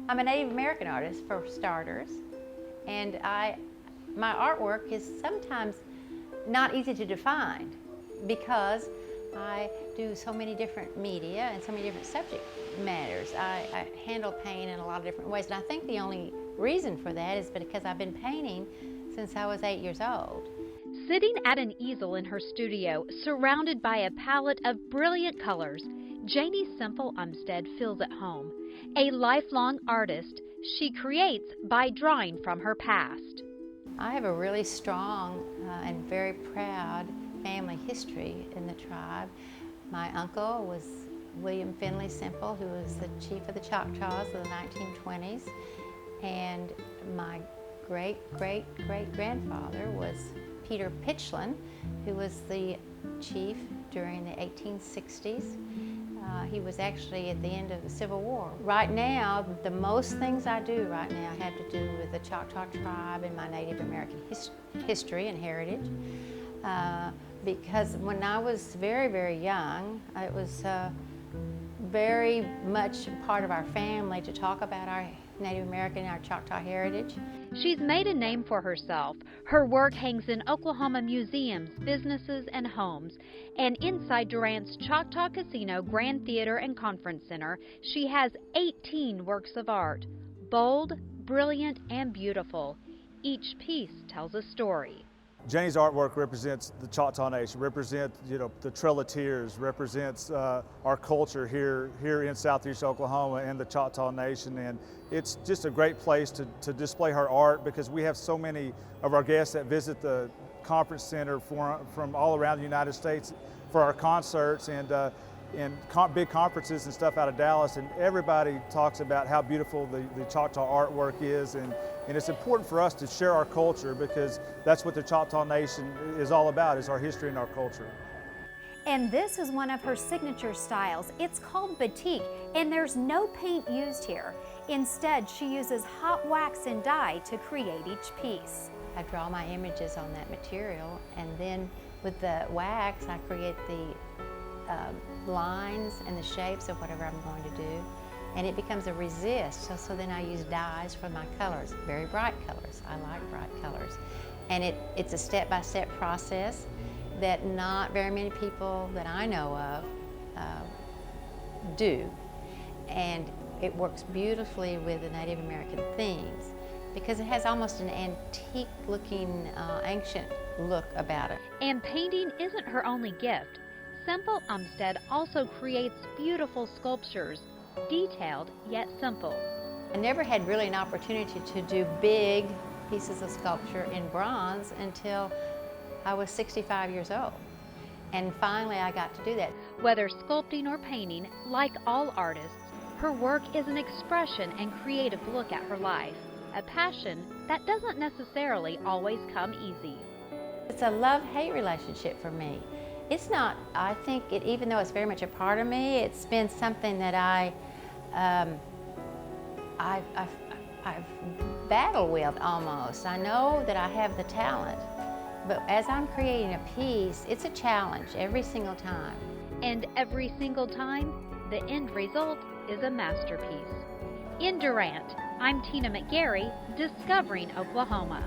I'm a Native American artist for starters, and my artwork is sometimes not easy to define because I do so many different media and so many different subject matters. I handle pain in a lot of different ways, and I think the only reason for that is because I've been painting since I was 8 years old. Sitting at an easel in her studio, surrounded by a palette of brilliant colors, Janie Semple Umsted feels at home. A lifelong artist, she creates by drawing from her past. I have a really strong and very proud family history in the tribe. My uncle was William Finley Semple, who was the chief of the Choctaws of the 1920s, and my great-great-great-grandfather was Peter Pitchlin, who was the chief during the 1860s. He was actually at the end of the Civil War. Right now, the most things I do right now have to do with the Choctaw tribe and my Native American history and heritage. Because when I was very, very young, it was very much part of our family to talk about our Native American and our Choctaw heritage. She's made a name for herself. Her work hangs in Oklahoma museums, businesses, and homes. And inside Durant's Choctaw Casino Grand Theater and Conference Center, she has 18 works of art. Bold, brilliant, and beautiful. Each piece tells a story. Janie's artwork represents the Choctaw Nation, represents the Trail of Tears, represents our culture here in Southeast Oklahoma and the Choctaw Nation, and it's just a great place to display her art because we have so many of our guests that visit the conference center from all around the United States for our concerts and big conferences and stuff out of Dallas, and everybody talks about how beautiful the Choctaw artwork is, and it's important for us to share our culture because that's what the Choctaw Nation is all about, is our history and our culture. And this is one of her signature styles. It's called batik, and there's no paint used here. Instead, she uses hot wax and dye to create each piece. I draw my images on that material, and then with the wax, I create the lines and the shapes of whatever I'm going to do, and it becomes a resist. So then I use dyes for my colors, very bright colors. I like bright colors. And it's a step-by-step process that not very many people that I know of do. And it works beautifully with the Native American themes because it has almost an antique-looking, ancient look about it. And painting isn't her only gift. Semple Umsted also creates beautiful sculptures, detailed yet simple. I never had really an opportunity to do big pieces of sculpture in bronze until I was 65 years old. And finally I got to do that. Whether sculpting or painting, like all artists, her work is an expression and creative look at her life, a passion that doesn't necessarily always come easy. It's a love-hate relationship for me. It's not, I think, even though it's very much a part of me, it's been something that I've battled with almost. I know that I have the talent, but as I'm creating a piece, it's a challenge every single time. And every single time, the end result is a masterpiece. In Durant, I'm Tina McGarry, Discovering Oklahoma.